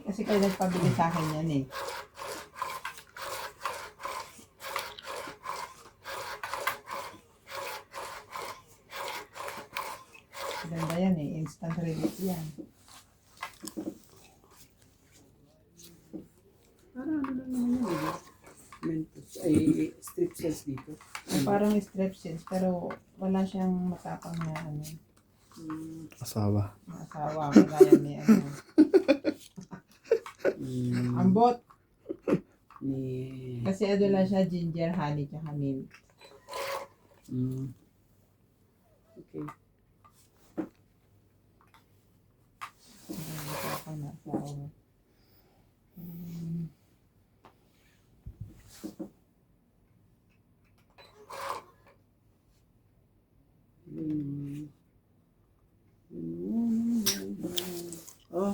Kasi kayo nagpabili sa akin yan eh. Ganda yan eh. Instant relief yan. Parang ano lang naman yun, diba? Mentos, ay strip cells dito. Parang strepsils pero wala siyang matapang na ano. Asawa. Na asawa. Kagaya ni ano. Ambot. Ni... Kasi ano lang siya, ginger, honey, tsaka mint. Okay. Matapang na asawa. Oh.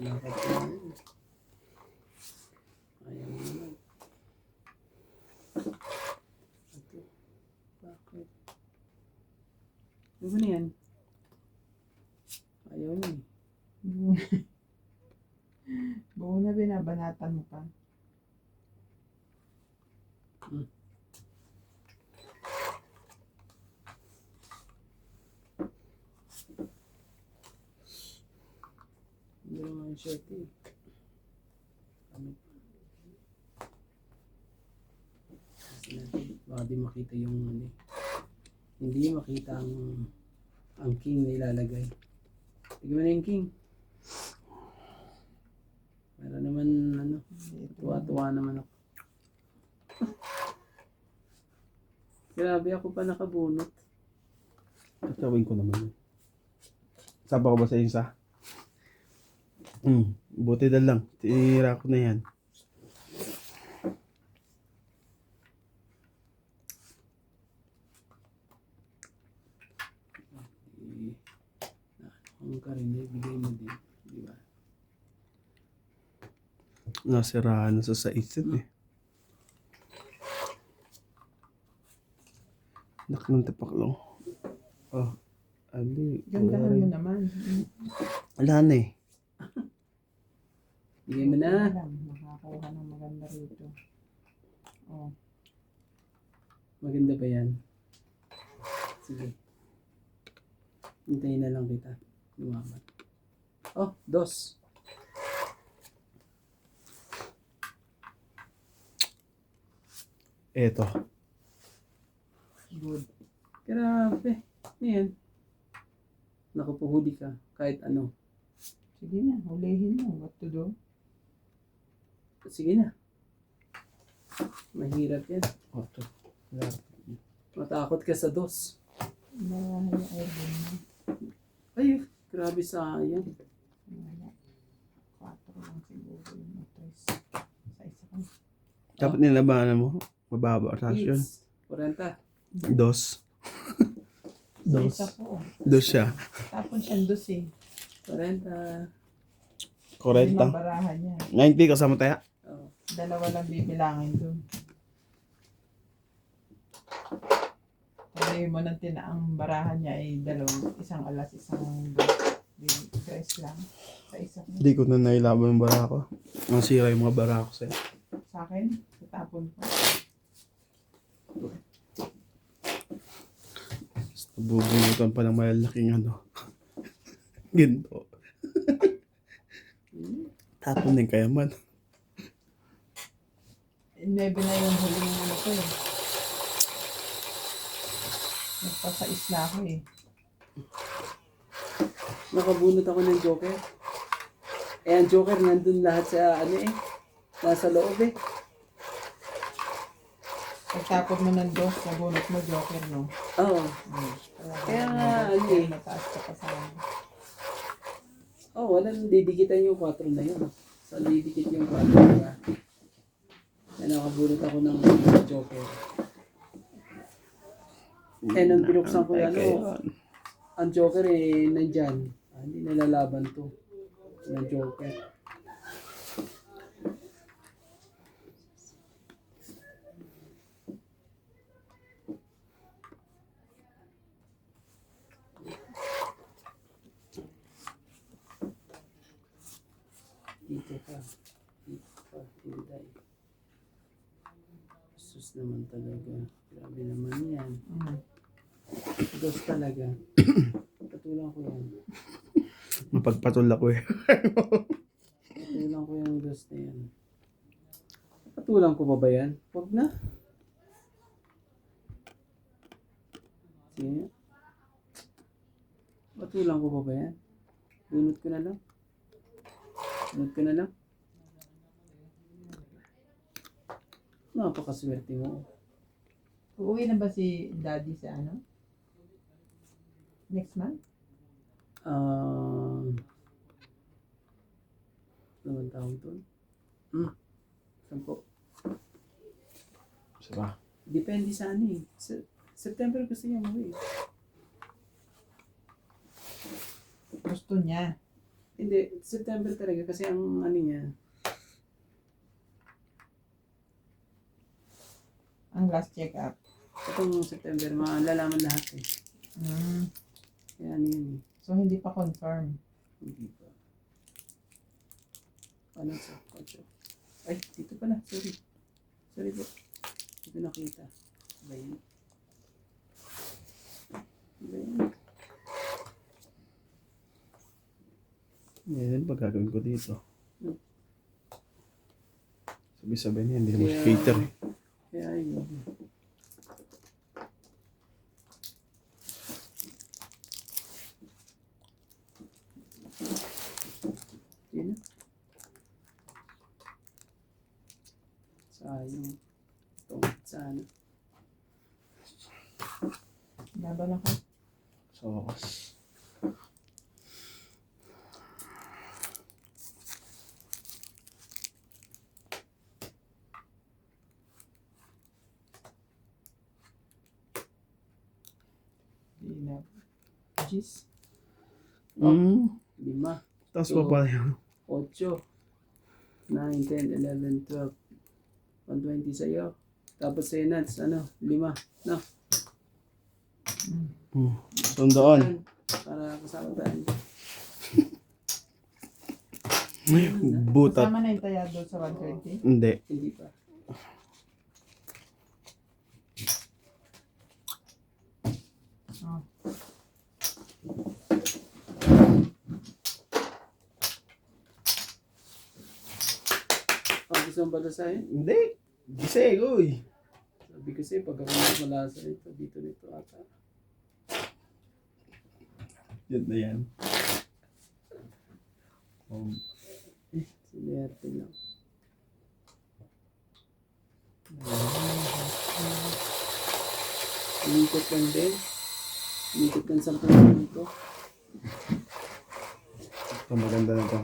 Nakapalakad ko na yun. Ayaw mo naman. Ito. Bakit? Ano ba na yan? Ayaw niya eh. Buo na binabanatan mo pa. Hindi naman yung shirt eh. Kami. Kasi natin, baka di makita yung ano eh. Hindi makita ang king na ilalagay. Tignan mo na yung king. Para naman ano, tuwa-tuwa naman ako. Grabe ako pa nakabunot. Tatawin ko naman yun. Saba ko ba sa isa? Buti na lang. Tinira ko na yan. Ang karin, bigay mo din. Di ba? Nasiraan na sa saitin eh. Nak ng tipaklong. Oh. Ali. Gandahan mo naman. Wala na eh. Bigay mo na. Makakuha ng maganda rito. Oh. Maganda ba yan? Sige. Hintayin na lang kita. Lumaman. Oh, dos. Eto. Good. Grabe. Ano yan? Nakapuhuli ka. Kahit ano. Sige na, hulihin mo. What to do? Sige na. Mahirap yan. Oto. Matakot ka sa dos. Marahan yung airgun mo. Ay, grabe sayang. Wala. 4 lang siguro yung 3. Sa isa ka. Dapat nilabanan mo. Mababa. Tapos yun. 40. Dos. Sa isa po. Dos siya. Tapon siyang dos eh. 40. 40. Limang barahan niya. 90 kasama tayo. Oh. Dalawa lang bibilangin dun. Sabi mo ng tinaang barahan niya ay dalawang, isang alas, isang tres lang. Sa isa ko. Hindi ko na nailaban yung bara ko. Nasira yung mga bara ko sa'yo. Sa akin, tatapon ko. Bubunutan pa ng malalaking ano. Ginto. Tapon din kaya man. 9 na yung huling ano ko eh. Nagpasais na ako eh. Nakabunot ako ng joker. Eh, ang joker nandun lahat sa ano eh. Nasa loob eh. Pagtapon mo ng dos, nabunot mo joker, no? Oo. Kaya nga, ano eh. Mataas ka pa sa Oh, walang didikitan yung 4 na yun. So, didikit yung 4 na. Kaya nakabunot ako ng joker. Eh, nung binuksan ko yan, ang joker eh, nandyan. Hindi nalalaban to. Ng joker. Dos naman talaga. Grabe naman yan. Mm. Dos talaga. Patulang ko yan. Mapagpatol ako eh. Patulang ko yung dos na yan. Patulang ko pa ba yan? Huwag na. Sige. Patulang ko pa ba yan? Bunot ko na lang. Bunot ko na lang. Napakaswerte mo. Uuwi na ba si daddy sa ano? Next month? Naman tawag doon? Sampo. Saba. Depende sa ano eh. September gusto niya umuwi. Gusto niya. Hindi, September talaga kasi ang ano niya, Ang last check-up. itong September, malalaman lahat eh. Mm. Kaya ano yun eh. So, hindi pa confirm. Hindi pa. Ano sa? Ay, dito pala. Sorry. Sorry po. Dito nakita. Ba yun? Ba yun? Yan pag gagawin ko dito. Sabi-sabi niya, hindi mo Kaya- cater eh. Kaya yun. Yun na. Sayang. Itong sana. Laban ako. So, Hindi na. Jeez. mm, 5, tapos pa pala yun. 8, 9, 10, 11, 12, 120 sa'yo. Tapos sa'yo nuts, 5. No? Sundoon. Para kasama tayo. Butat. Kasama na yung tayado sa 120. Hindi. Hindi pa. Oh. Gusto mo ba sa'yo? Hindi. Gising, uy. Sabi kasi pag ako malasa nito, dito ata. Yan na yan. Sinerte lang. Inikot lang din. Inikot lang 10 minuto. Ito maganda na to.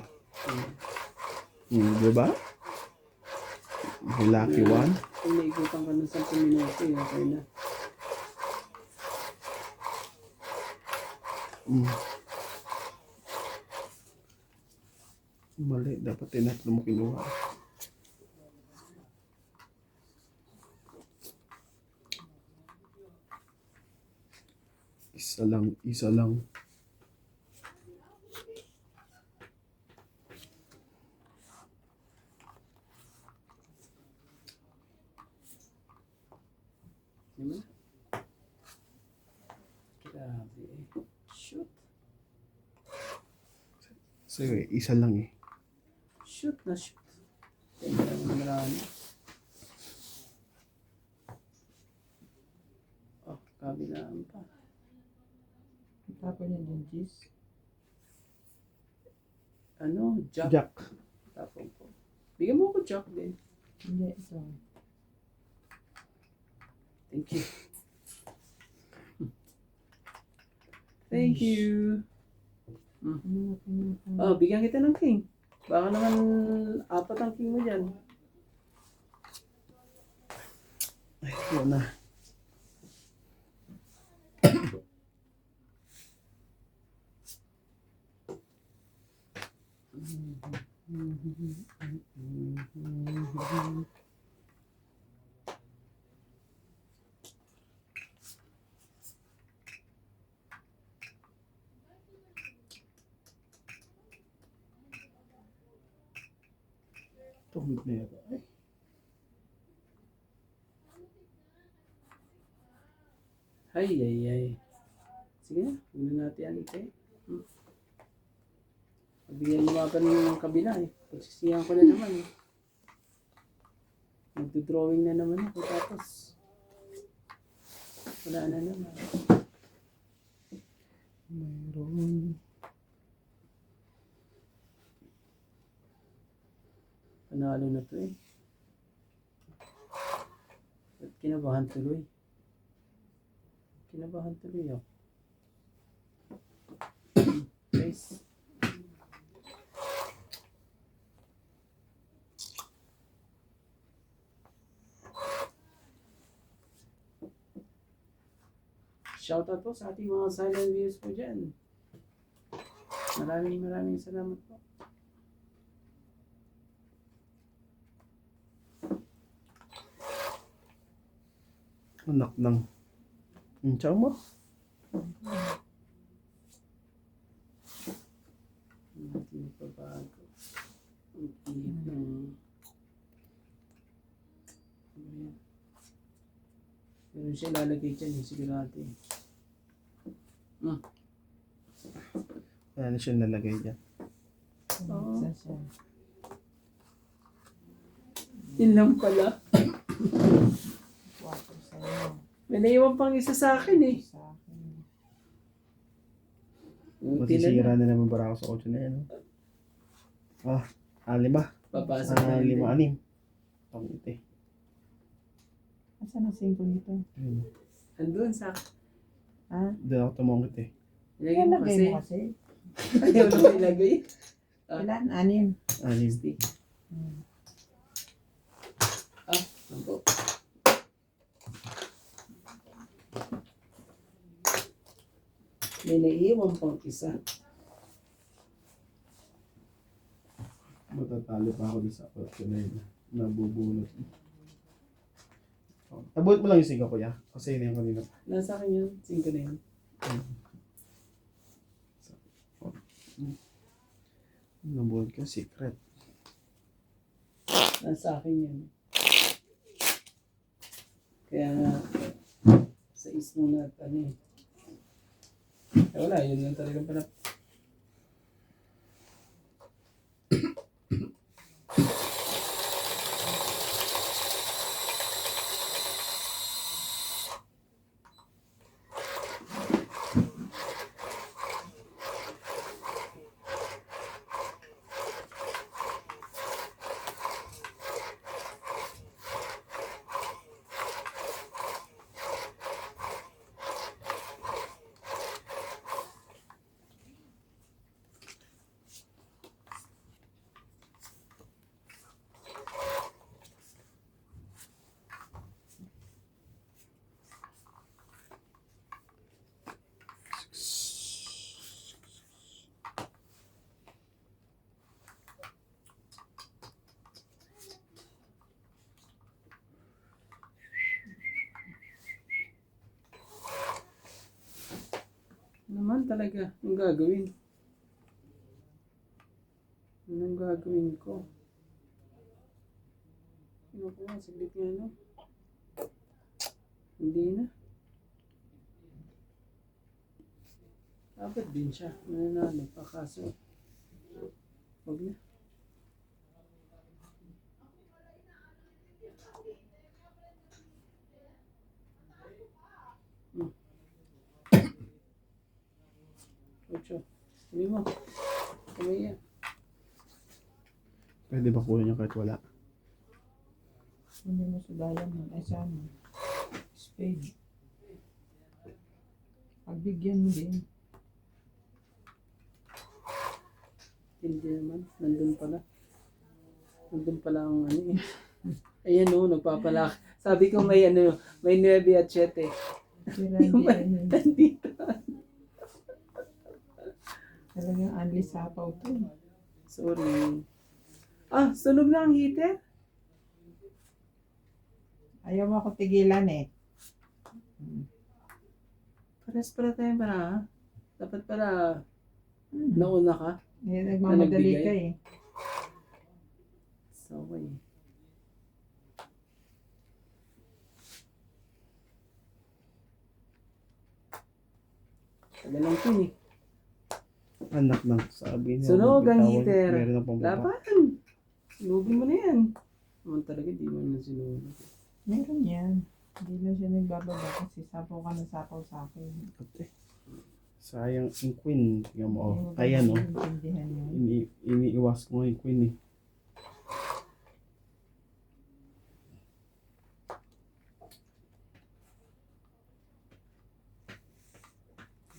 Diba? May lucky one. Kung naikutan ka ng 10 minuto, okay na. Mali. Dapat tinatlo mo kinuha. Isa lang. Isa lang. Diba? Grabe eh. Shoot. Sige, isa lang eh. Shoot na shoot. Kaya naman marami. Oh, kabilaan pa. Tapon niya yung cheese. Jack. Jack. Tapong ko. Bigyan mo ako Jack din. Hindi, ito. Thank you. Thank you. Oh, bigyan kita ng king. Baka naman 4 ang king mo dyan. Ay, ito na. Ito, na ito. Ay. Ay, ay, ay. Sige na, huwag na natin yan ito eh. Pabigyan mo nga pa ng kabila eh. Pagsisiyan ko na naman eh. Magdodrawing na naman ako tapos wala na naman. Mayroon. Panalo na to eh. At kinabahan tuloy. Kinabahan tuloy ako. Guys. Shoutout po sa ating mga silent viewers po dyan. Maraming salamat po. Anak ng... Ang tiyaw mo? Hindi pabago. Ang init ng... Pero siya lalagay dyan eh, sigurado eh. Wala na siya nalagay dyan. Oo. Saan siya? Yun lang pala. Water sa'yo. May naiwan pang isa sa akin eh. Sa akin. Masisira na naman para ako sa kotse na yan. Lima. Papasok na rin. 5, 6. Pangiti. Asan ang singko nito? Ayun. Andun sa... Ha? Doon ako tumungkit eh. Ilagay mo Ilagay kasi. mo kasi. Ayaw na ilagay. Ilan? 6. 6. Stick. Ako. May naiiwan pang isa. Matatalo pa ako sa kotse na yun. Nabubunot. Tabuhat mo lang yung sigaw, kuya. Kasi yun yung kanina. Nasa akin yun. 5 na yun. Nabuhat ka, secret. Nasa akin yun. Kaya nga, sa ismo na at ano eh. Wala, yun lang talagang pala. Naman talaga, ang gagawin. Anong gagawin ko? Ano ko nga, saglit nga no? Hindi na. Dapat din siya. Mananalo pa kaso. Huwag na. Ocho. Sabi mo. Kamaya. Pwede ba kuha niya kahit wala? Hindi mo subayan mo. Ay sana. Spade. Pagbigyan mo din. Hindi naman. Nandun pala. Nandun pala ang ano eh. Ayan o, nagpapalaki. Sabi ko may ano, may 9 at 7. Sira hindi ay Nandito. talagang only sapaw to. Sorry. Ah, sunog na ang heater? Ayaw mo ako tigilan eh. Pares pala tayo para. Dapat pala Hmm. nauna ka. Eh, nagmamadali nagbigay? ka eh. So, okay. Tagal lang pin eh. Anak ng sabi niya. Sunog ang bitawan, heater. Meron na pang baba. Laban. Sinugin mo na yan. Naman talaga, di mo na sinugin. Meron yan. Hindi na siya nagbababa kasi sapaw ka na sapaw sa akin. Ate, sayang yung queen. Tingnan mo, oh. Hindi mo ba Ayan, oh. naiintindihan yun? Iniiwas ko nga yung queen, eh.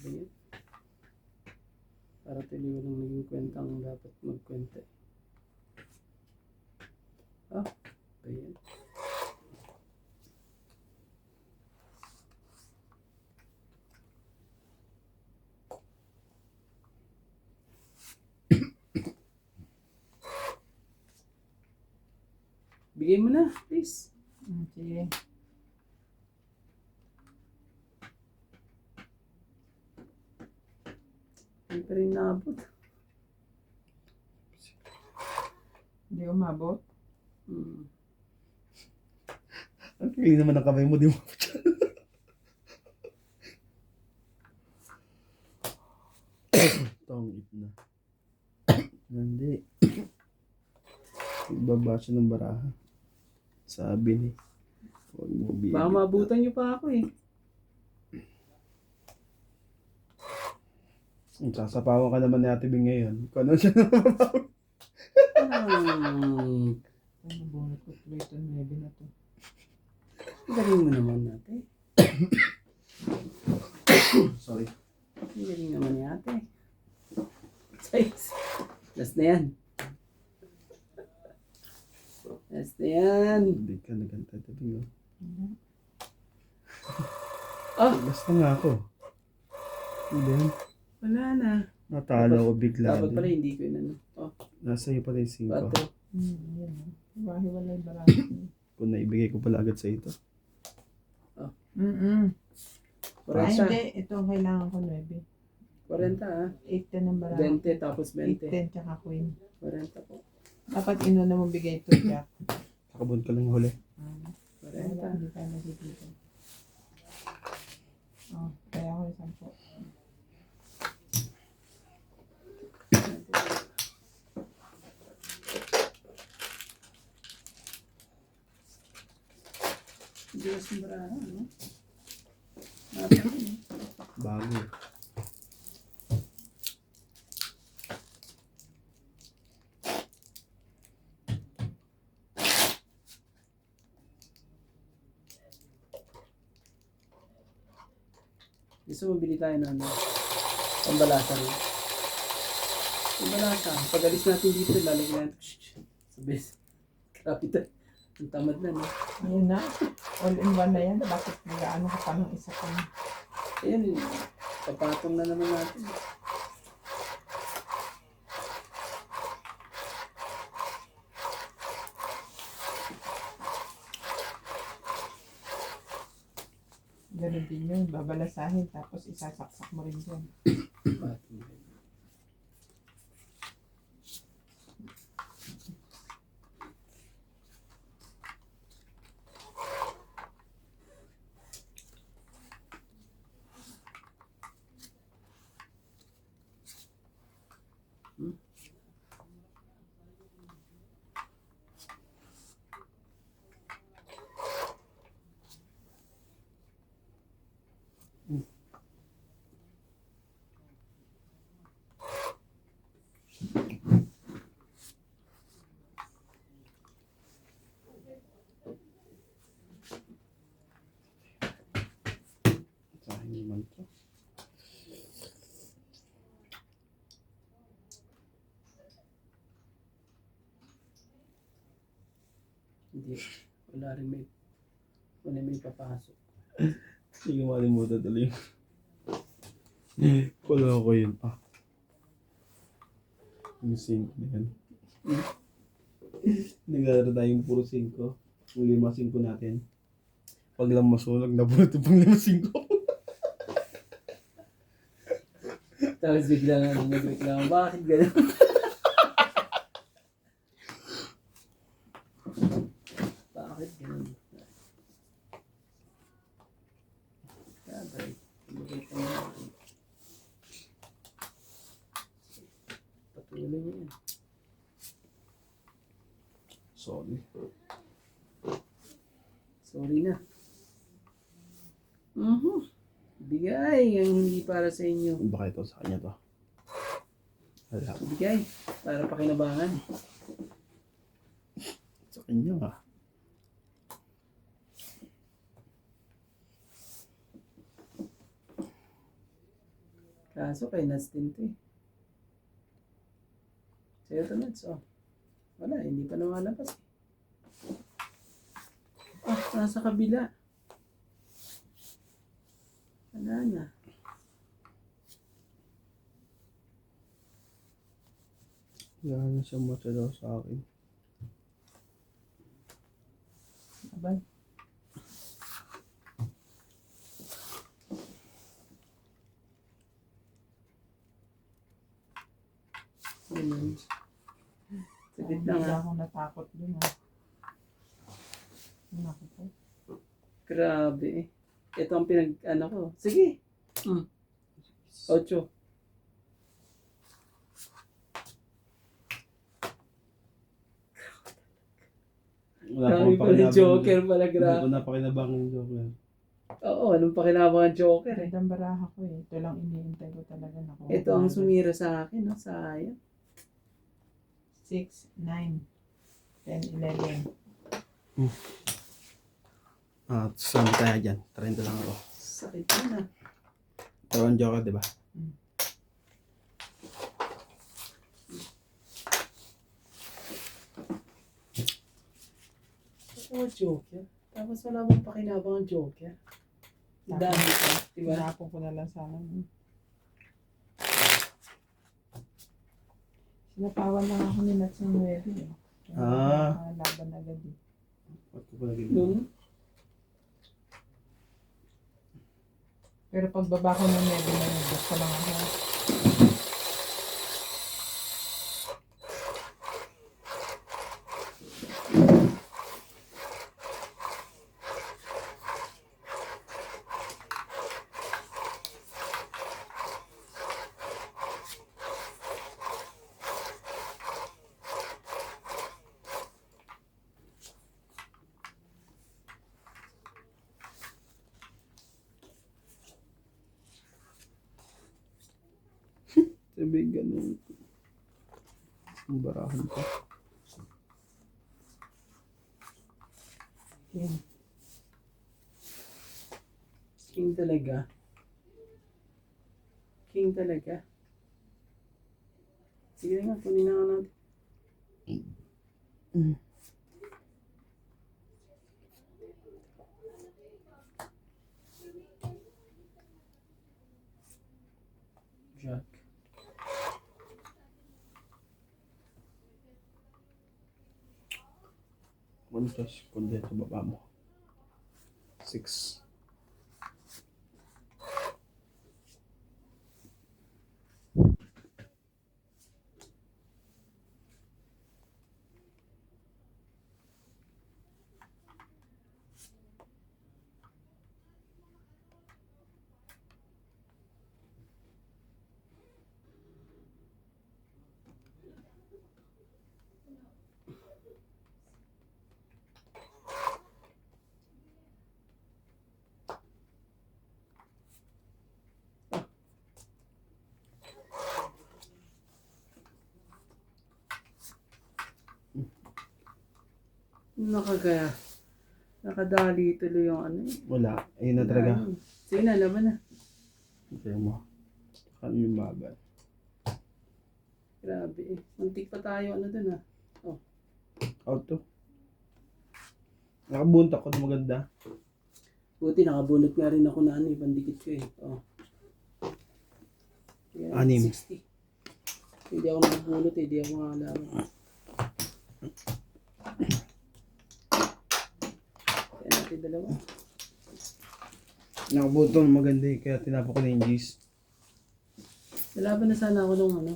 Ba yan? Para tuloy walang naging kwentang dapat magkwenta eh. Ah, ba yan? Bigay mo na, please. Sige. Hindi pa rin naabot. Hindi umabot. Hmm. Ang feeling naman ng kamay mo, di mo. Tongit na. Hindi. Ibaba siya ng baraha. Sabi ni. Huwag mo bibig. Baka maabutan niyo pa ako eh. Sasapawan ka naman ni Ate Bing ngayon. Kung ano siya naman. Ang Ay, nabunot ko tuloy ito 9 na to. galing mo naman natin. Sorry. Ang galing naman ni ate. Size. Last na yan. Last na yan. Hindi ka naganta Ate Bing. Ah! Basta nga ako. Hindi. Wala na. Natalo ko bigla. Dapat pala din. hindi ko yun ano. Oh, Nasa iyo pala yung 5. 4. Yan. Hiwa-hiwalay barato. Kung naibigay ko pala agad sa ito. Ay, 40. hindi. Ito ang kailangan ko 9. 40 ah. 8 ng barato. 20 tapos 8, 20. 10, tsaka queen. 40 po. Dapat inuna mo bigay ito, Jack. Kakabon ka lang huli. Wala, 40. hindi tayo nakikita. Oh, kaya ako 10. Diyos ng baraha, no? Bago. Gusto mo bili tayo ng ano? Pambalasa rin. Pambalasa. Pag alis natin dito, lalagyan natin. Sabes. Kapita. Ang tamad na, no? Ayun na. All in one na yan. Bakit nag-ano ka pa ng isa pa? Ayan, papatong na naman natin. Ganun din yun. Babalasahin tapos isasaksak mo rin dyan. Patong. Sa akin naman to. Hindi. Wala may papasok. Hindi ko malimutan tuloy. Wala ko yun. Ah. Yung 5 na yan. Naglalaro tayong puro 5. Yung 5 natin. Pag lang masunog, nabunot yung pang 5. Tapos bigla nga nagreklamo. Bakit gano'n? Bakit gano'n? Sabay. Mabait ka naman. Sorry. Sorry na. Bigay ang hindi para sa inyo. Baka ito sa kanya to. Wala. Bigay para pakinabangan. Sa kanya nga. Kaso kay Nats din to eh. Sa'yo to Nats, oh. Wala, hindi pa namalabas eh. Nasa kabila. Wala na. Wala na siyang matalaw sa akin. Abay. Ganun. Saglit Hindi lang lang ha. ako natakot dun ah. Naku po. Grabe eh. Ito ang pinag-ano ko. Sige. 8. Wala Dami pa pala Joker pala, Hindi ko grabe. napakinabangan yung Joker. Oo, anong pakinabang ang Joker eh. Gandang baraha ko eh. Ito lang iniintay ko talaga na ko. Ito ang sumira sa akin, no? Sayang. 6, 9, 10, 11. Saan tayo dyan? 30 lang ako. Sakit yun ah. Ito ang Joker, di ba? Ito ang Joker. Tapos wala bang pakinabang ang Joker. Dami pa, diba? Tinapon ko na lang sana. Sinapawan lang ako ni Nats ng 9 eh. Laban agad eh. Ba't ko pala Nung, Pero pagbaba ko ng 9 na yun, gusto lang ako. Sabi ganun. Ang barahan ko. Yun. king talaga. King talaga. Sige nga, kunin na nga natin. Jack. Quantos kundi sa baba mo? 6. Nakagaya. Nakadali tuloy yung ano eh. Wala. Ayun na talaga. Sige na, laban na. Kaya mo. Ano yung bagal? Grabe eh. Muntik pa tayo ano dun ah. Out to. Nakabunta ko na maganda. Buti nakabunot nga rin ako na ano eh. Pandikit ko eh. Oh. Kaya, 6. 60. Hindi ako nakabunot eh. Hindi ako makalaman. Kaya natin dalawa. Nakabunta na maganda eh. Kaya tinapa ko na yung G's. Lalaban na sana ako nung ano.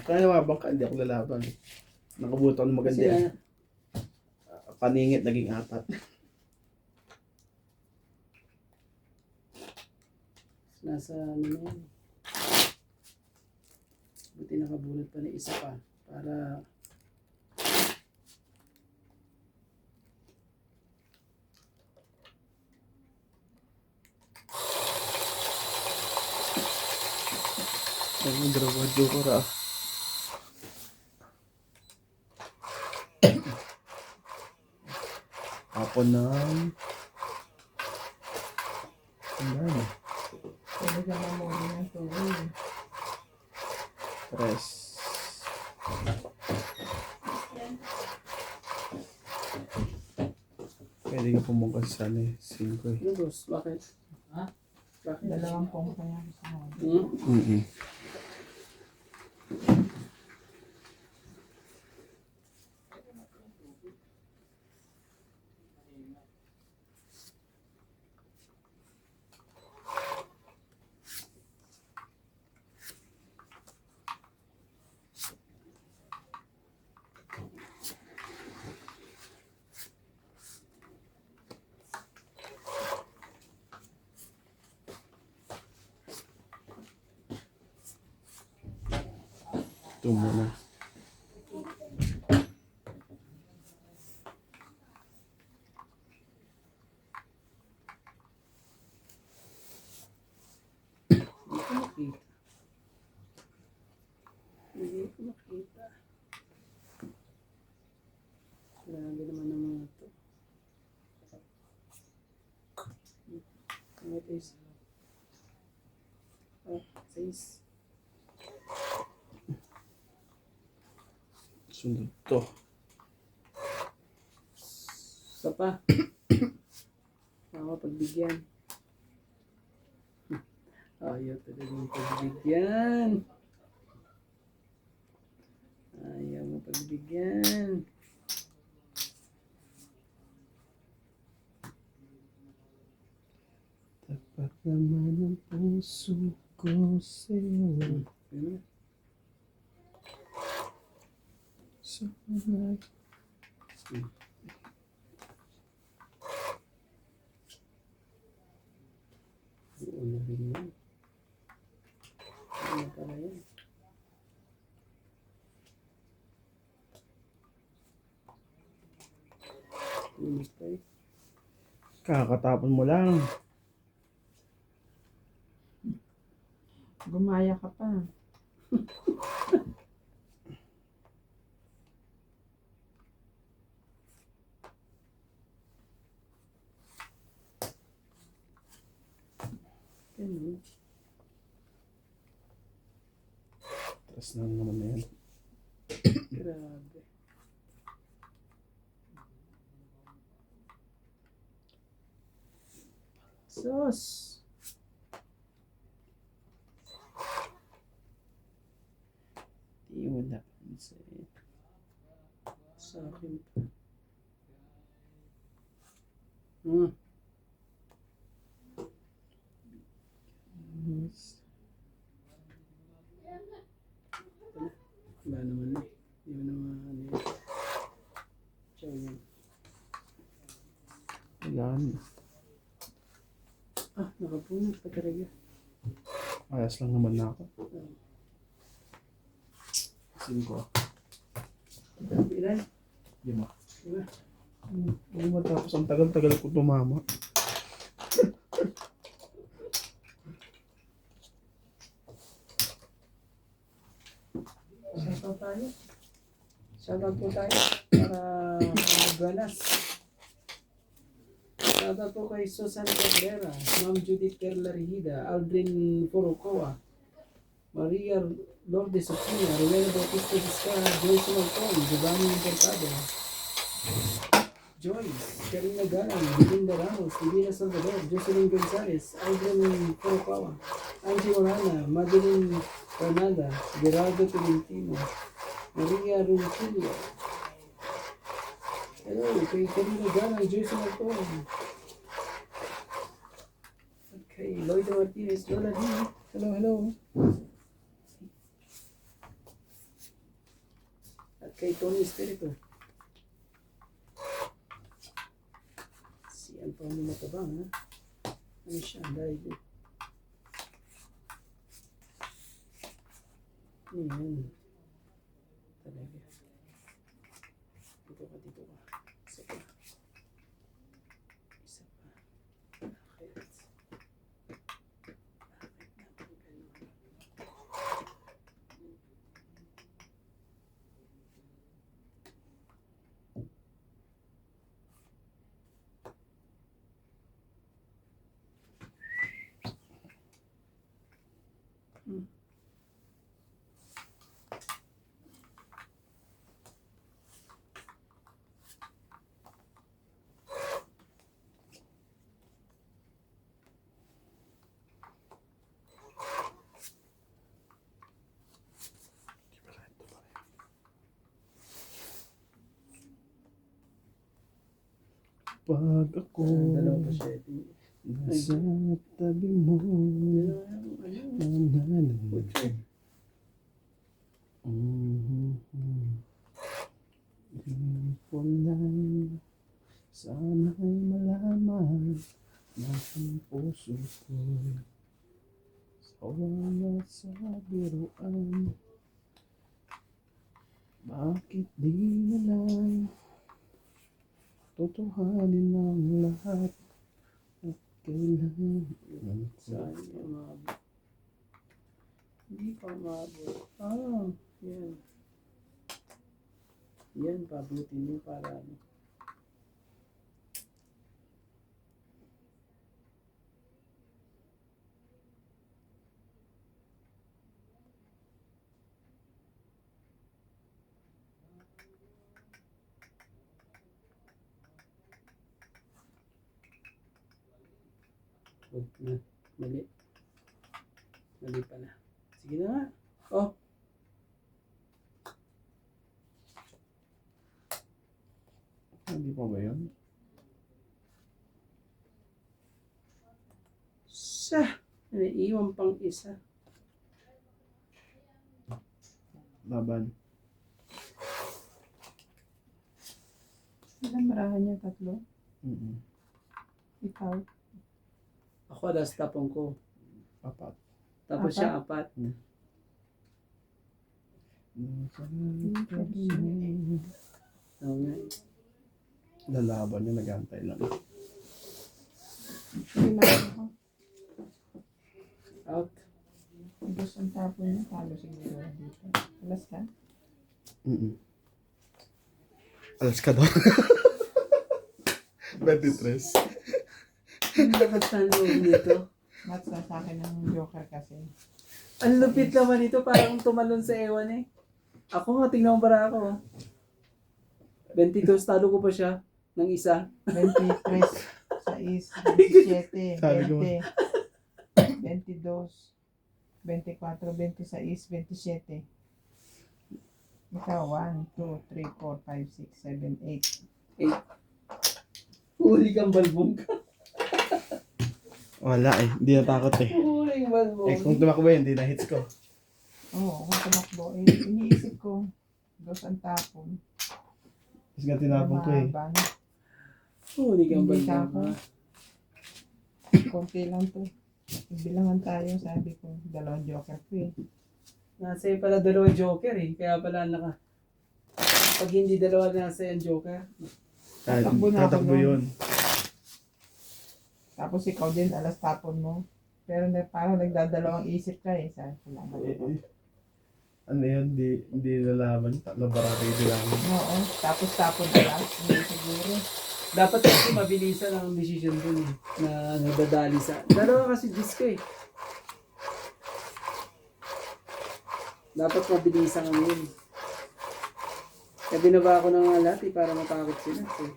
Kaya mabang ka, hindi ako lalaban. Nakabunta ko na maganda Kasi eh. Paningit naging 4. nasa ano na yun. Buti nakabunot pa na isa pa. Para Ay, grabe, joker ah. Ako ng... Ano? Pwede ka mamuli ng tubig. Tres. Pwede ka pumukas sa 5 eh. Ano, boss? Bakit? Ha? Bakit? Dalawang pong kaya gusto mo. Hmm? Ito muna. Hindi ko makita. Hindi ko makita. Grabe naman ang mga ito. Ano ito is? Ah, 6. Sunod to. Isa pa. Ako pagbigyan. Ayaw talagang pagbigyan. Ayaw mo pagbigyan. Tapat naman ang puso ko sa'yo. Ano? Sana'y Oo na rin yan. Ano pala yan? Ulit pa eh. kakatapon mo lang. Gumaya ka pa. Ganun. Tapos na naman na yan. Grabe. Sus! Di mo napansin. Sa akin pa. Hmm. Wala naman na. Hindi mo naman ano yun. Chow yan. Wala na. Ah, nakapunod pa talaga. Ayos lang naman na ako. Ah, 5. ilan? 5. Diba? Hindi matapos ang tagal-tagal ko tumama. Shoutout tayo. Shoutout po tayo para maganas. Shoutout po kay Susan Cabrera, Ma'am Judith Kerlarihida, Aldrin Furukawa, Maria Lourdes Sofia, Rowena Bautista Vizcarra, Joyce Malcon, Giovanni Mercado, Joyce, Karina Galang, Belinda Ramos, Divina Salvador, Jocelyn Gonzalez, Aldrin Furukawa, Angie Morana, Madeline Granada, Gerardo Tolentino, Maria Ronquillo. Hello, kay Karina Galang, Joyce Malcon. Okay, Lloyd Martinez, Lola D. Hello, hello. At kay Tony Espiritu. Si Antonio Matabang, ha? Ano siya? Dahil yan. Talaga. Dito ka, dito ka. Isa pa. Isa pa. Bakit? Bakit naman ganun? Pag ako Dalawa pa siya. nasa tabi mo. Hindi ko lang sana'y malaman na ang puso ko'y sawa na sa biruan. Bakit di na lang totohanin ang lahat at kailangan Saan yung mabot? Hindi pa mabot. Ah, yan. Yan, pabutin mo para ano. Huwag na. Mali. Mali pala. Sige na nga. Oh. Hindi pa ba yun? Naiiwan pang isa. Laban. Ilang barahan niya? 3? Mm-mm. Ikaw? Ako, last tapong ko. 4. Tapos siya 4. Nasa tabi mo. Oo nga. Lalaban niya, nag-antay lang. Kailangan ko. Out. Gusto ang tapon niya. Talo siguro dito. Alas ka? Mm-mm. Alas ka daw. 23. Ang lakas ng loob nito. Mats na sa akin ng joker kasi. Ang lupit naman ito. Parang tumalon sa ewan eh. Ako nga, tingnan mo para ako. 22, talo ko pa siya ng isa. 23, 6, 17, Sabi ko 20, 22, 24, 26, 27. Ikaw, 1, 2, 3, 4, 5, 6, 7, 8. Huli kang balbong ka. Wala eh. Hindi natakot eh. Huli kang balbong. Eh kung tumakbo yun, hindi na-hits ko. Oo, kung tumakbo. Eh, iniisip ko, dos ang tapon. Tapos nga tinapon ko eh. Lumaban. Huli kang Hindi ka balbong ako. ka. Konti lang to. Bilangan tayo, sabi ko. 2 joker ko eh. Nasa iyo pala 2 joker eh. Kaya pala pag hindi 2 nasa yung joker. Tatakbo na ako Tatakbo nun. yun. Tapos ikaw din, alas tapon mo. Pero parang nagdadalawang isip ka eh. Sabi ko lang. Ano yun? Hindi lalaban. 3 barangay lang. Oo, tapos tapon alas. Hindi siguro. Dapat kasi mabilisan ang decision dun eh. Na nadadali sa... 2 kasi disc eh. Dapat mabilisan ang yun. Kaya binaba ako ng alat eh, para matakot sila. Eh.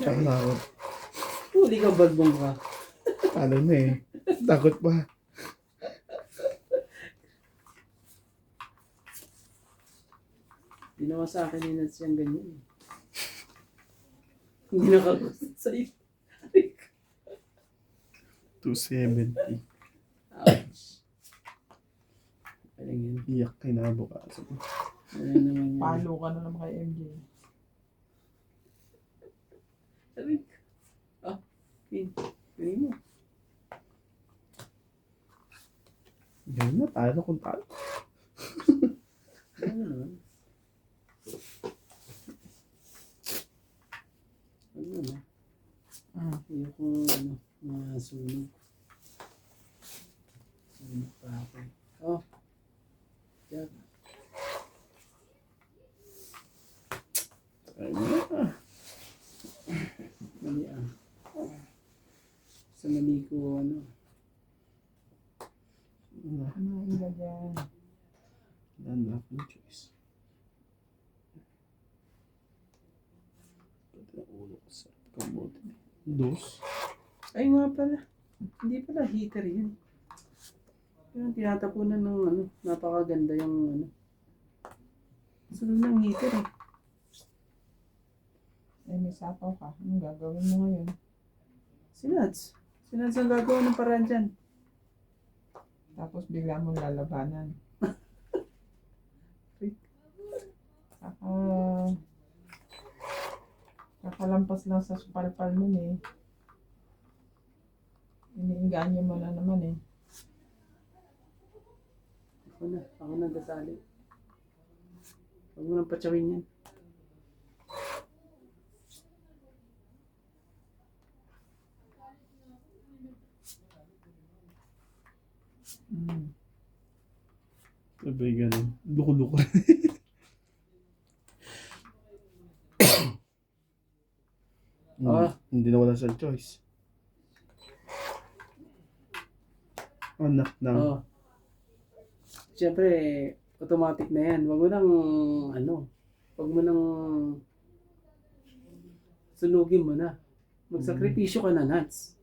Tsaka takot. Huli kang balbong ka. Ano na eh. Takot pa. Ginawa sa akin ni Nats yung ganyan eh. Hindi nakagusto sa'yo. 270. Ouch. Galing yun. Iyak kinabukasan. Galing naman yun. Palo ka na naman kay MJ. Sabi ko. Ah, Pin. Galing mo. Ganun na, talo kung talo. Ano naman? Ano naman? Ayoko masunog. Sunog pa ako. Oh. Diyan. Mali ah. Sa mali ko Ano ang ilagyan? Wala na akong choice. Pati ang ulo ko sa kamote. 2. Ay nga pala. Hindi pala heater yun. Yung tinatapunan ng napakaganda yung Sunod ng heater eh. Eh, may sapaw ka. Anong gagawin mo ngayon? Sinats. Sinats ang gagawa ng paraan dyan. Tapos bigla mong lalabanan. Saka, kakalampas lang sa supalpal nun eh. Iniinganyo mo na naman eh. Ako na dasali. Huwag mo nang patsawin yan. Mm. Sabay ganun. Luko-luko. Hindi na wala sa choice. Anak ng... Oo. Siyempre, automatic na yan. Huwag mo nang, huwag mo nang sunugin mo na. Magsakripisyo ka na, Nats.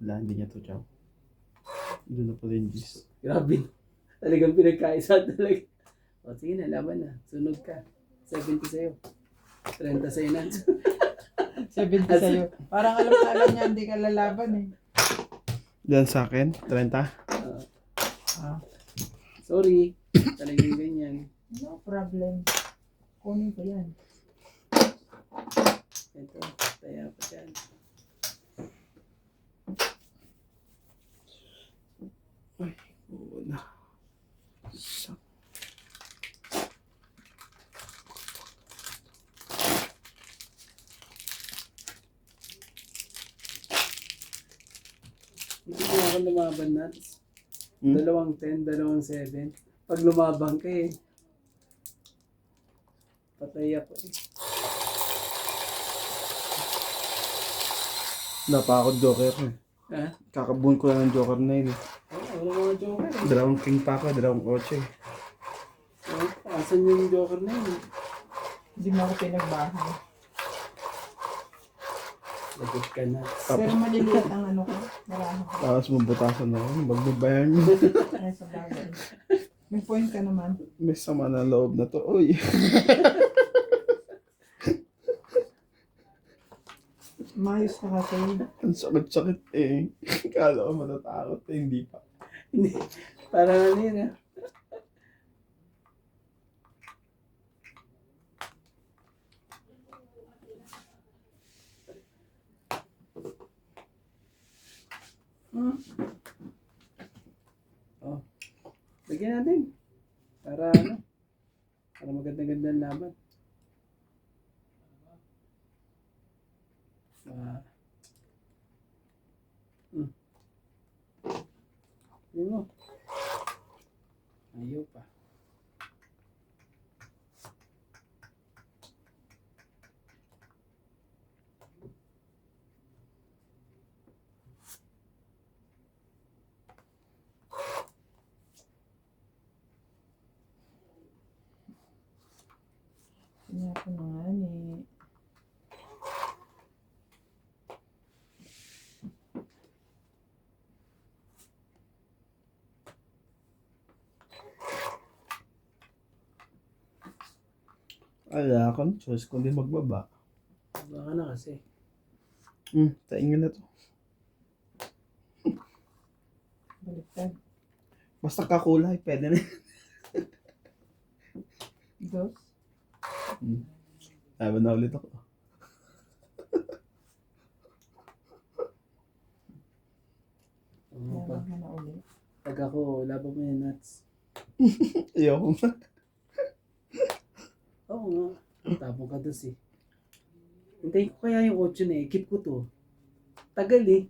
Wala, hindi niya to, chow. Doon na pala yung gis. Grabe. Talagang pinagkaisa talaga. O sige na, laban na. Sunog ka. 70 sa'yo. 30 sa'yo, Nats. 70 sa'yo. Parang alam na alam niya, hindi ka lalaban eh. Yan sa akin, 30. Ah, Sorry. Talagang ganyan. no problem. Kunin ko yan. Ito, taya pa dyan. Oo na. Sa- Hindi ko ako lumaban, Nats. Hmm? 2-10, 2-7. Pag lumabang ka eh. Patay ako eh. Napakot joker ko eh. Ha? Kakabuhan ko lang ng joker na yun eh. Wala mga joker eh. Dalawang king pa ako, dalawang kotse eh. Asan yung joker na yun? Hindi mo ako pinagbahay. Lagot ka na. Pero maliliit ang ano ko. Marami ko. Tapos mabutasan ako. Magbabayan mo. Ay, sa bagay. May point ka naman. May sama na loob na to. Uy. Mayos ka kasi. Ang sakit-sakit eh. Kala ko matatakot eh. Hindi pa. Hindi. Parang ano yun ah. Oh. Lagyan natin. Para ano? Para maganda-ganda ang laban. Yun mo. Ayaw pa. Kanya ko na nga eh. Wala akong choice kundi magbaba. Baka na kasi. Taingin na to. Baliktad. Basta kakulay, pwede na. Dos. Laban na ulit ako. Laban ka na ulit. Pag ako, laban mo yung nuts. Ayoko nga. Oo nga. Tapong ka dos eh. Hintayin ko kaya yung 8 na eh. Keep ko to. Tagal eh.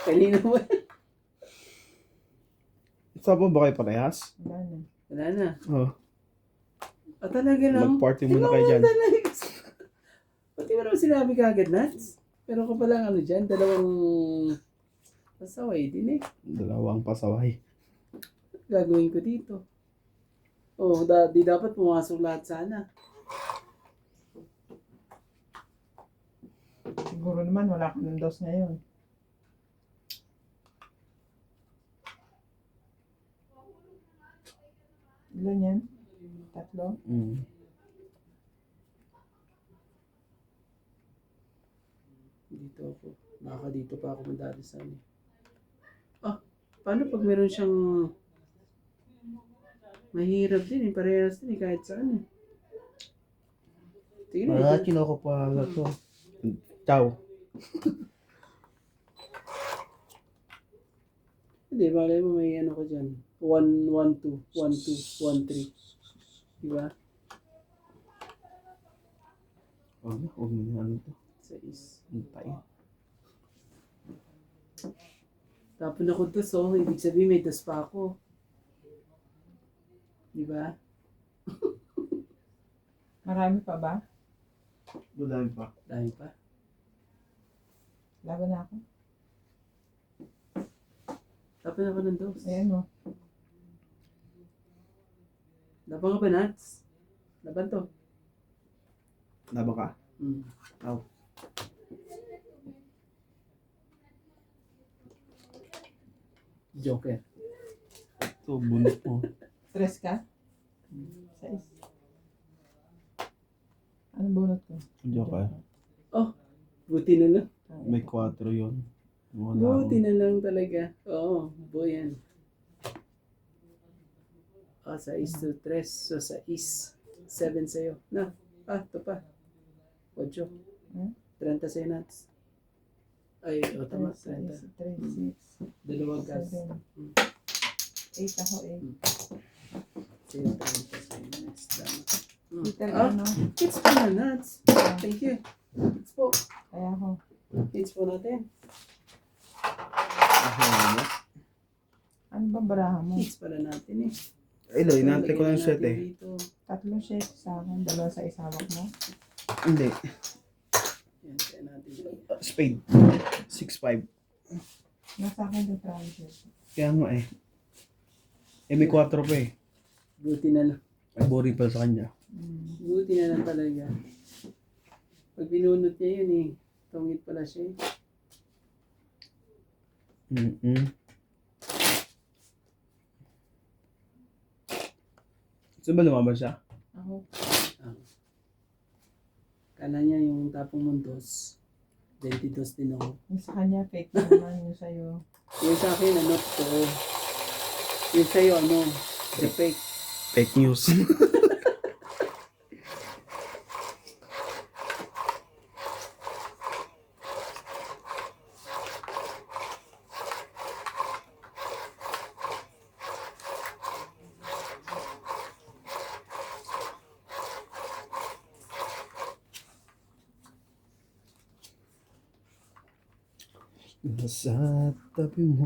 Kanina mo. Saan ba kayo parehas? Wala na. Wala na. Oh. Talaga lang. Mag-party muna kayo dyan. Pati mo naman sinabi ka agad, nuts. Pero ko palang ano dyan, dalawang pasaway din eh. Dalawang pasaway. Gagawin ko dito. Oh, di dapat pumasok lahat sana. Siguro naman wala ka ng dos ngayon. Ilan yan? 3? Dito ako. Baka dito pa ako madalisan eh. Ah, paano pag meron siyang mahirap din eh. Parehas din eh kahit saan eh. Tingnan Wala, ito. kinoko pa to. Ciao. Hindi, balay mo may ano ko dyan. 1, 1, 2, 1, 2, 1, 3. Diba? Huwag mo na ano to. 6. Antay. Tapon ako to, so ibig sabihin may dos pa ako. Diba? Marami pa ba? Madami pa. Dami pa. Laban na ako. Tapon ako ng dos. Ayan mo. Laban ka ba, Nats? Laban to. Laba ka. Hmm. Out. Joker. Ito, bunot mo. Stress ka? 6. Anong bunot ko? Joker. Oh, buti na lang. May 4 yun. Wala Buti ako. na lang talaga. Oo, boy yan. Ah, 6 to 3. So, 6. 7 sa'yo. Na, ito pa. 8. Hmm? 30 sa'yo, Nats. Ay, tama. 3, 30. 6, Dalawang gas. 7. 8 ako eh. Sa'yo, 30 sa'yo, Nats. Tama. Little Ah, ano. hits po na, Nats. Thank you. Hits po. Kaya ako. Hits po natin. Ano ba barahan mo? Hits pala natin eh. Ay, lo, inantay ko Lagyan ng set natin eh. dito. 3 shake sa akin. 2 sa isawak mo. Hindi. Yan, kaya natin dito. Spade. 6-5. Nasa akin yung treasure. Kaya nga eh. Eh, may 4 pa eh. Buti na lang. Ay, boring pala sa kanya. Buti na lang talaga. Pag binunot niya yun eh. Tungit pala siya eh. Saan ba lumaban siya? Ako. Kala niya yung tapong mundos. 22 din ako. Yung sa kanya, fake naman. Yung sa'yo. Yung sa akin, ano to. Yung sa'yo, ano. The fake. Fake news. Nasa tabi mo.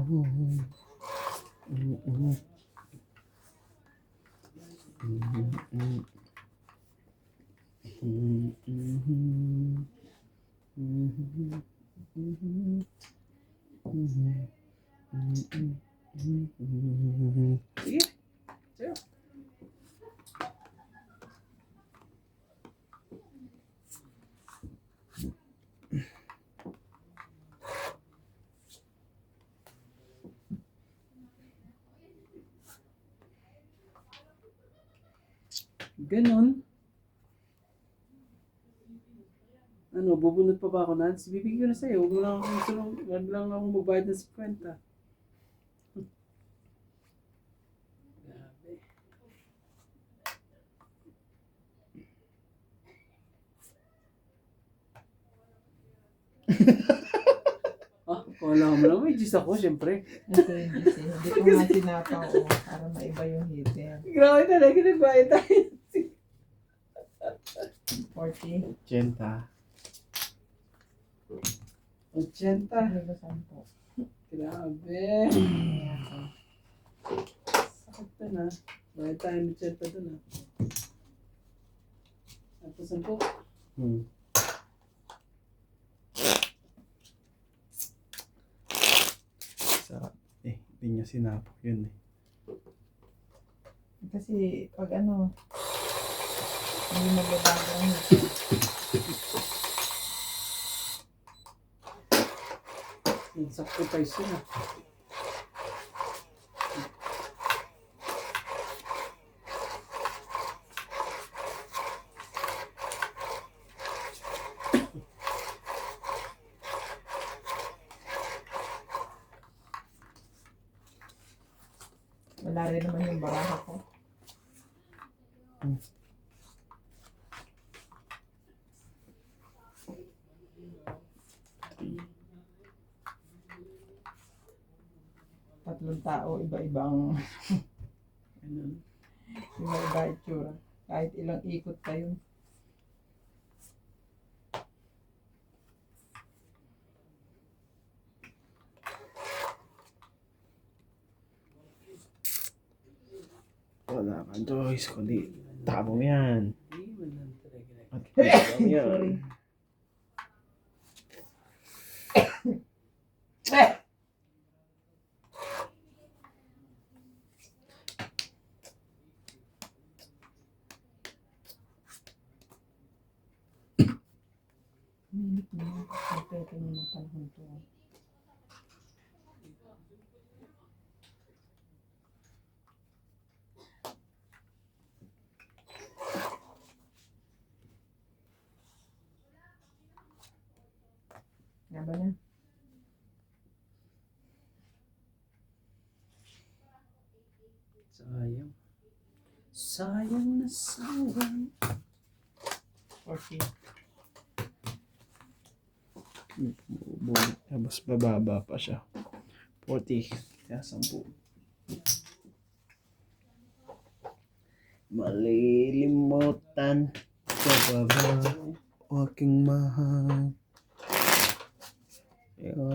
Sige. Sa'yo. Ganon. Ano, bubunot pa ba ako, Nats? Bibigyan ko na sa'yo. Huwag lang ako magbayad ng 50. Grabe. Wala mo lang. May Diyos ako, syempre. Hindi ko nga sinapaw para maiba yung heater. Grabe talaga, nagbayad tayo. 40. 80. 80. Ano 10? Grabe. Ayan. Sakit to na. Bayad tayo ng 80 dun ah. Tapos 10. Sarap. Eh, hindi niya sinapo. Yun eh. Kasi pag ano, hindi mababago ang heater. Nag-sacrifice yun ah. Wala rin naman yung baraha ko. Tatlong tao, iba-ibang Ganun. iba-iba itsura. Kahit ilang ikot kayo. Wala kang choice, kundi tabo yan. Hindi man lang talaga. At tabo yan. Sorry. Minit mo na. Pagpete mo ng panahon to. Nga ba na? Sayang. Sayang na sayang. 40. Mas bababa pa siya. 40. Kaya 10. Malilimutan ka ba ba aking mahal? Na.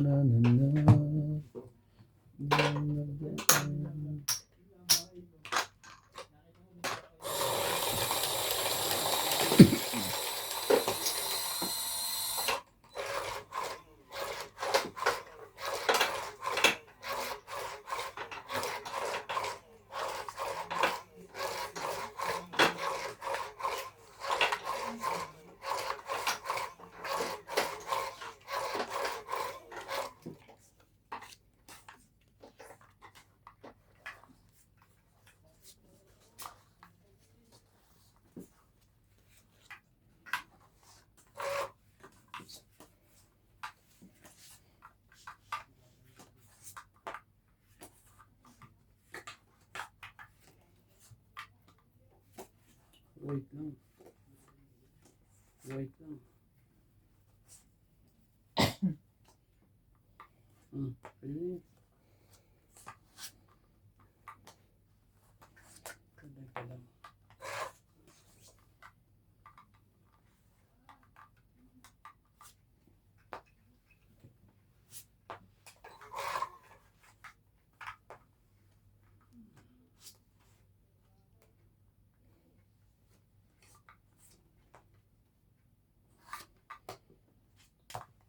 Wait lang. Wait lang. Pwede na yun. Kadag ka lang.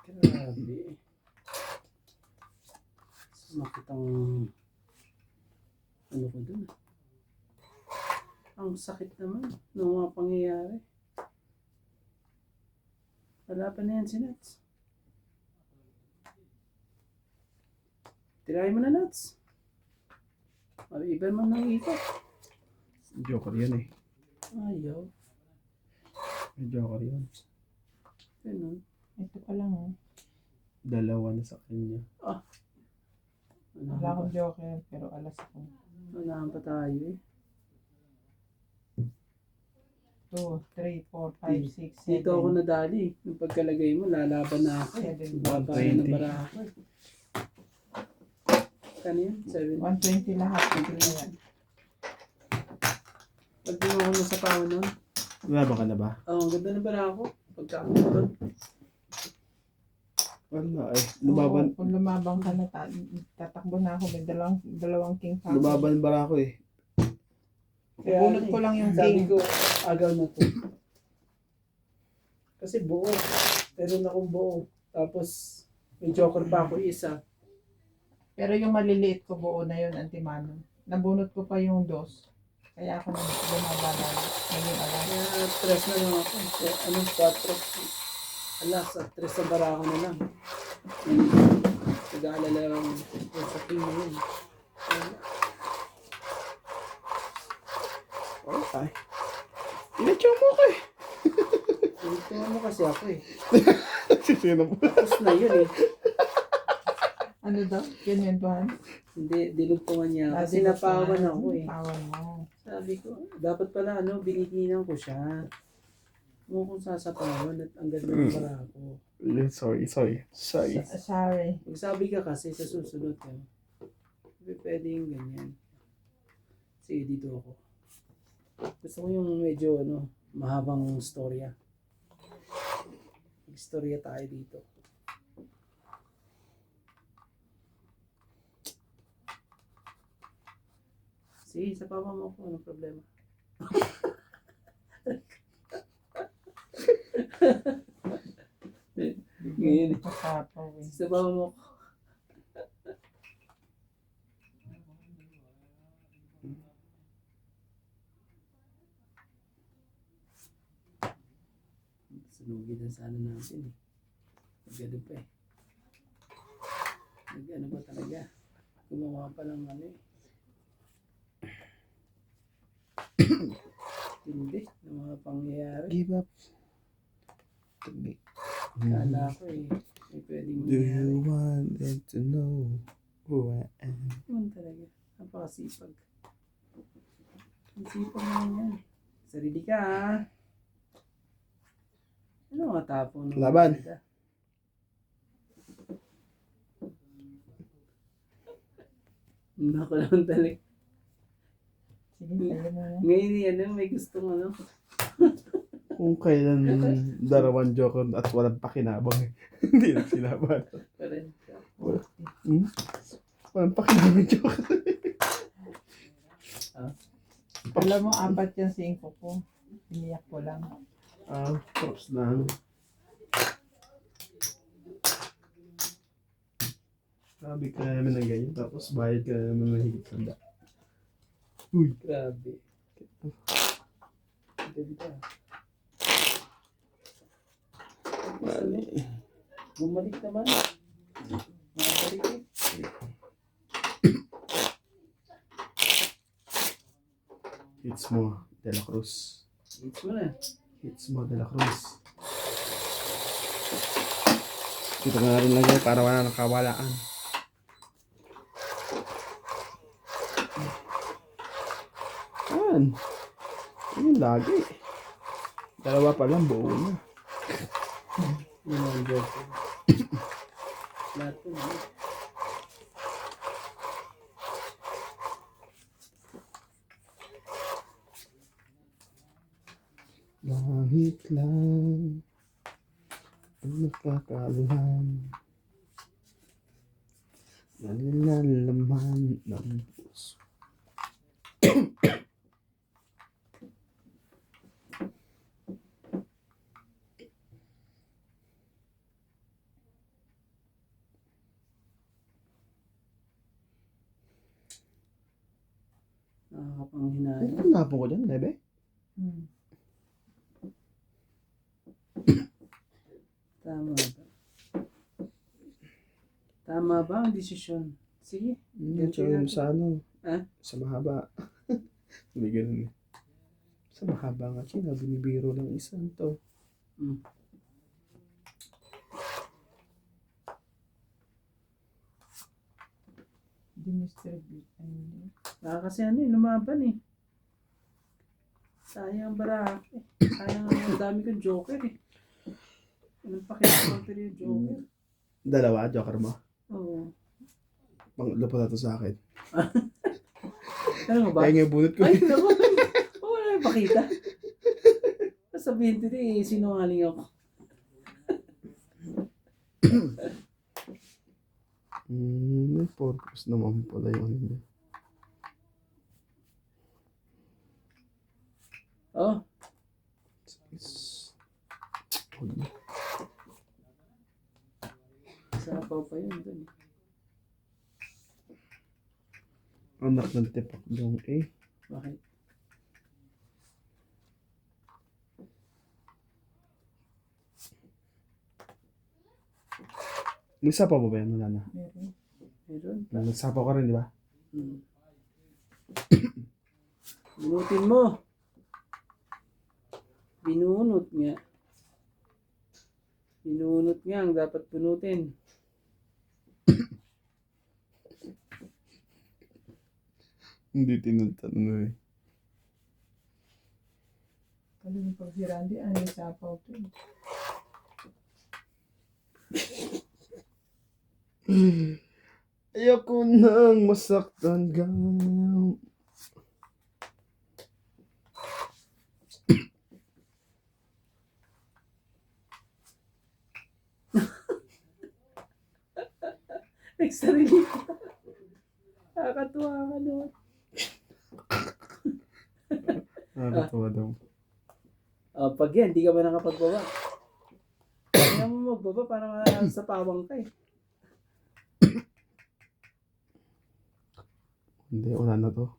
Grabe. Sumakit ang ano ko dun. Ang sakit naman ng mga pangyayari. Wala pa na yan si Nats. Tirahin mo na, Nats. Iba man ng ikot. Joker yan eh. Ayaw. Joker yan. Ganun. Ito pa lang oh. Dalawa na sa kanya. Wala akong joker, pero alas ako. Wala pa tayo eh. 2, 3, 4, 5, 6, 7. Dito ako nadali. Yung pagkalagay mo, lalaban na ako. Baba na ng baraha ko. Kano yun? 7. 120 lahat. Ito na yan. Pag di mo ako nasa pawan nun. Laban ka na ba? Oo, ang ganda ng baraha ko. Pagkakaroon. Wala eh. Oo, kung lumabang ka na, tatakbo na ako. May dalawang king pa. Lumaban bara ako eh. Bunot ko lang yung sabi king. ko, agaw na to. Kasi buo. Meron akong buo. Tapos, may joker pa ako isa. Pero yung maliliit ko buo na yun, antimano. Nabunot ko pa yung dos. Kaya ako na lumaba na. Naging alam. Kaya, tres na lang ako. Anong 4? Alas, at tres sa baraha ko na lang. Nag-aalala lang yung sa king mo yun. Okay. Inachaw mo ako eh. Ito ano kasi ako eh. Sino mo? Tapos na yun eh. Ano daw? Ganyan ba? Hindi, dinugtungan niya. Ah, Kasi napawan ako eh. Napawan mo. Sabi ko, dapat pala binikinan ko siya. Mo kung sasapawan at ang ganda ng bara ko. Sorry. Sorry. Magsabi ka kasi sa susunod ka. Hindi pwede yung ganyan. Sige, dito ako. Gusto ko yung medyo mahabang storya. Istorya tayo dito. Sige, sa papa mo ko, anong problema? Ngayon, Pasapaw eh. sa papa mo ko. Sunugin na sana natin eh. Nagano pa eh. Nagano ba talaga? Gumawa pa ng eh. Hindi. Ng mga pangyayari. Give up. Kala ko eh. May pwedeng Do mangyari. you want them to know who I am? Yun talaga. Napakasipag. Ang sipag naman yan. Sarili ka ha. Ano nga tapon? Laban. Hindi ko naman talaga. Sige, sayo mo na. Ngayon may gustong Kung kailan darawan joker at walang pakinabang eh. Hindi na sinaban. Parang Walang pakinabang joker. Alam mo, 4 yung 5 ko. Iniyak ko lang. Props lang. Sabi ka namin ng ganyan, tapos bayad ka namin ng higit sanda. Uy, grabe. Ganda. mali. Bumalik naman. Bumalik eh. Hits mo, De La Cruz. Hits mo na. Hits mo, De La Cruz. Dito ka na rin lagay para wala nang kawalaan. Yan. Yan lagi. Dalawa pa lang, buo na. Yun ang joke. Lahat po na. Langit lang ang nakakaluhan. Nalalaman ng puso. Nakakapanghinayang. Ano napon ko dyan, Lebe? Tama ba? Tama ba ang desisyon? Sige. Tsaka yung sa ano, Ha? sa mahaba. Hindi ganun eh. Sa mahaba nga siya, binibiro lang isang to. Mm. Hindi Mr. Big. Kasi lumaban eh. Sayang bara eh. Sayang ang dami kong joker eh. Anong pakita yung joker? Dalawa, joker mo. Oo. Panglupo na to sa akin. Ano mo ba? Kaya nga yung bunot ko. Ay, naku. Wala yung pakita. Sabihin din eh, sinungaling ako. May purpose naman pala yung ano niya. Oh, Huwag na. sapaw pa yun dun. Anak ng tipak dong eh. Bakit? Nagsapaw mo ba yan? Wala na. Meron. Meron. Nagsapaw ka rin, di ba? Hmm. Binutin mo. Binunot nga. Binunot nga ang dapat bunutin. Hindi tinuntan ano eh. Kaling pag si Randy, ano yung sapaw to? Ayoko nang masaktan ka. Extra relief. Nakakatuwa ka naman. Nakakatawa daw. Pag yan, di ka ba nakapagbaba? Kaya mo magbaba para sa pawang ka eh. Hindi, wala na to.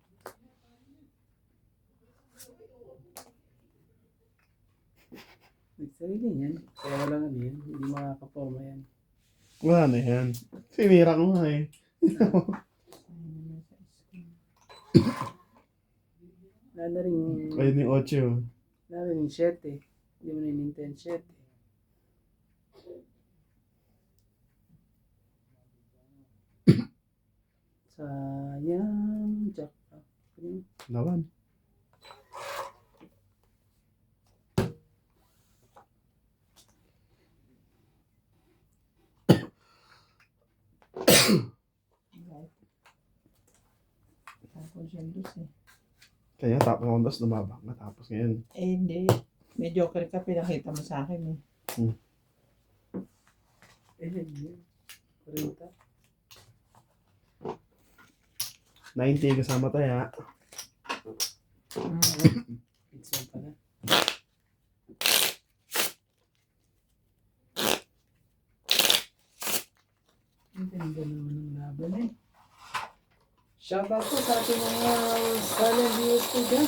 Nagsarili yan. Kaya wala nga yan. Hindi makakaporma yan. Wala na yan. Sinira ko nga eh. Wala na rin, Ayun yung 8. wala na rin 7. Hindi mo na in-intend 7. Sayang. Jack. Lawan. Tapos yung dos eh. Kaya tapos ako dos lumabak na tapos ngayon. Eh hindi. May joker ka, pinakita mo sa akin eh. Hindi. 40. 90 kasama tayo. It's one pala. Ang ganda naman ng laban eh. Shoutout po sa ating mga silent viewers po dyan.